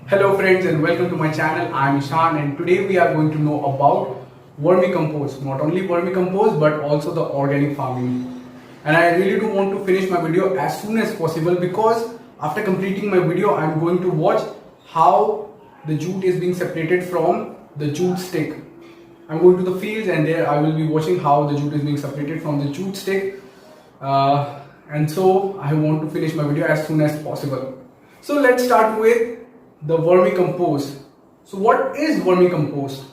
Hello friends and welcome to my channel. I am Ishan and today we are going to know about vermicompost. Not only vermicompost but also the organic farming. And I really do want to finish my video as soon as possible because after completing my video I am going to watch how the jute is being separated from the jute stick. I'm going to the fields and there I will be watching how the jute is being separated from the jute stick. And so I want to finish my video as soon as possible. So let's start with the vermicompost. So what is vermicompost?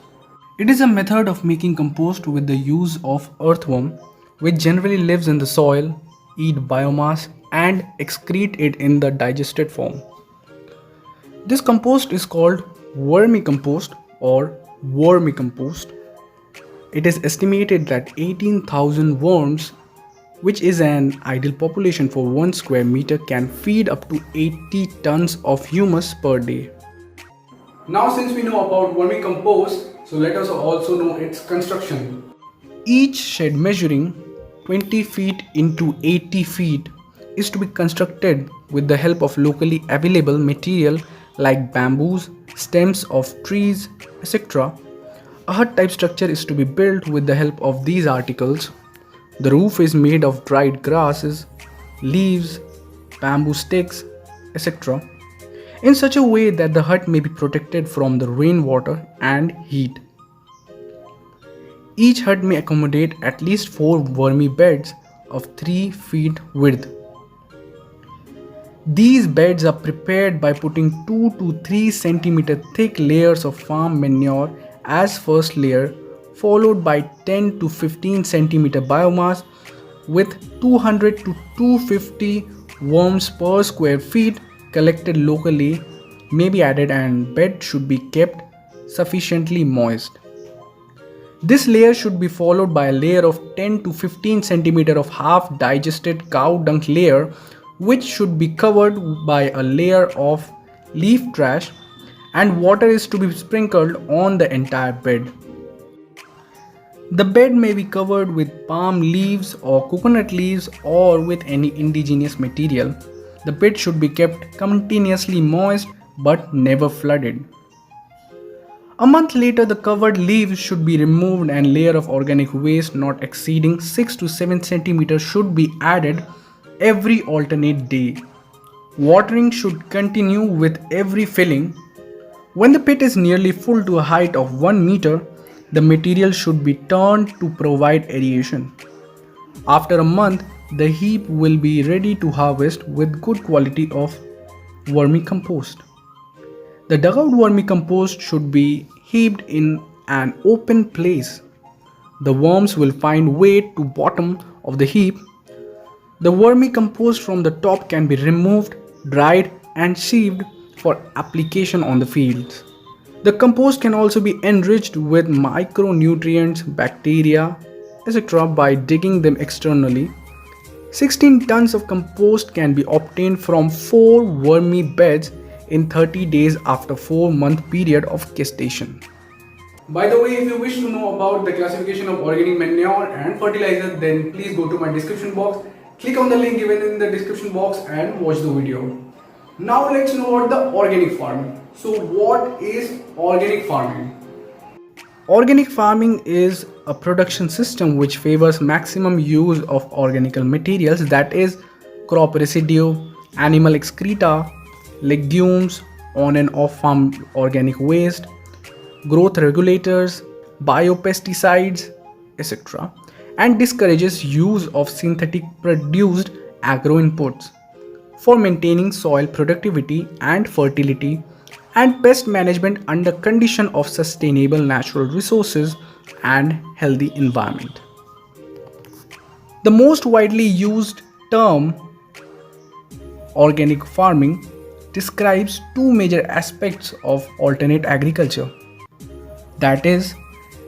It is a method of making compost with the use of earthworm, which generally lives in the soil, eat biomass and excrete it in the digested form. This compost is called vermicompost or vermicompost. It is estimated that 18,000 worms, which is an ideal population for 1 square meter, can feed up to 80 tons of humus per day. Now since we know about vermicompost, so let us also know its construction. Each shed measuring 20 feet into 80 feet is to be constructed with the help of locally available material like bamboos, stems of trees, etc. A hut type structure is to be built with the help of these articles. The roof is made of dried grasses, leaves, bamboo sticks, etc. in such a way that the hut may be protected from the rainwater and heat. Each hut may accommodate at least 4 wormy beds of 3 feet width. These beds are prepared by putting 2 to 3 centimeter thick layers of farm manure as first layer, followed by 10 to 15 centimeter biomass with 200 to 250 worms per square feet collected locally may be added, and bed should be kept sufficiently moist. This layer should be followed by a layer of 10 to 15 centimeter of half digested cow dung layer, which should be covered by a layer of leaf trash, and water is to be sprinkled on the entire bed. The bed may be covered with palm leaves or coconut leaves or with any indigenous material. The bed should be kept continuously moist but never flooded. A month later, the covered leaves should be removed and layer of organic waste not exceeding 6 to 7 centimeters should be added every alternate day. Watering should continue with every filling. When the pit is nearly full to a height of 1 meter, the material should be turned to provide aeration. After a month, the heap will be ready to harvest with good quality of vermicompost. The dugout vermicompost should be heaped in an open place. The worms will find way to bottom of the heap. The vermicompost from the top can be removed, dried and sieved for application on the fields. The compost can also be enriched with micronutrients, bacteria, etc. by digging them externally. 16 tons of compost can be obtained from 4 wormy beds in 30 days after 4-month period of gestation. By the way, if you wish to know about the classification of organic manure and fertilizer, then please go to my description box, click on the link given in the description box and watch the video. Now let's know about the organic farming. So what is organic farming? Organic farming is a production system which favors maximum use of organic materials, that is crop residue, animal excreta, legumes, on and off farm organic waste, growth regulators, biopesticides, etc. and discourages use of synthetic produced agro inputs for maintaining soil productivity and fertility, and pest management under condition of sustainable natural resources and healthy environment. The most widely used term organic farming describes two major aspects of alternate agriculture, that is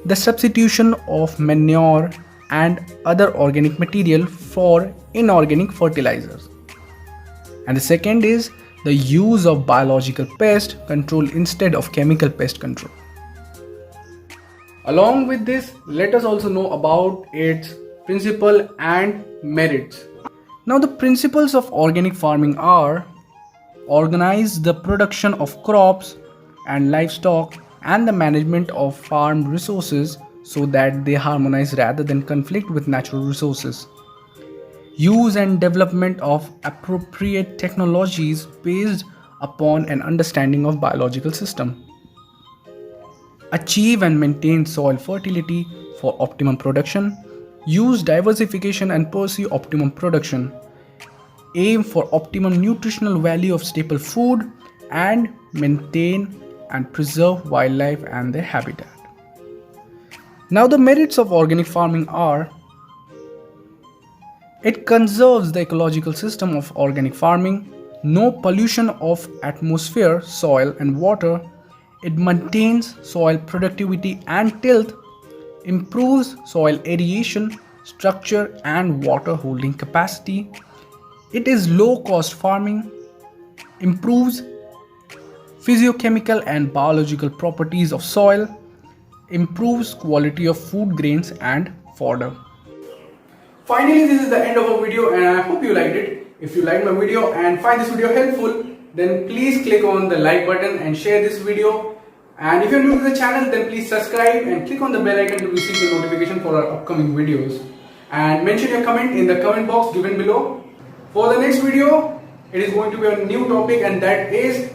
the substitution of manure and other organic material for inorganic fertilizers, and the second is the use of biological pest control instead of chemical pest control. Along with this, let us also know about its principle and merits. Now the principles of organic farming are: organize the production of crops and livestock and the management of farm resources so that they harmonize rather than conflict with natural resources. Use and development of appropriate technologies based upon an understanding of biological system. Achieve and maintain soil fertility for optimum production. Use diversification and pursue optimum production. Aim for optimum nutritional value of staple food and maintain and preserve wildlife and their habitat. Now, the merits of organic farming are: it conserves the ecological system of organic farming, no pollution of atmosphere, soil, and water. It maintains soil productivity and tilth, improves soil aeration, structure, and water holding capacity. It is low cost farming, improves physiochemical and biological properties of soil, improves quality of food grains and fodder. Finally, this is the end of our video and I hope you liked it. If you liked my video and find this video helpful, then please click on the like button and share this video. And if you're new to the channel, then please subscribe and click on the bell icon to receive the notification for our upcoming videos. And mention your comment in the comment box given below. For the next video, it is going to be a new topic, and that is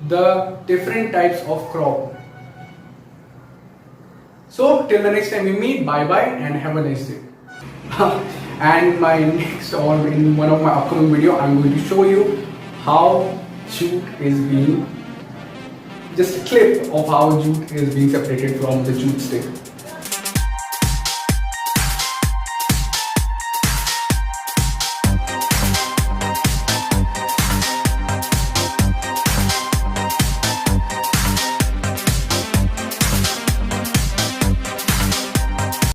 the different types of crop. So till the next time we meet, bye bye and have a nice day. And my next, or in one of my upcoming video, I'm going to show you how jute is being, just a clip of how jute is being separated from the jute stick.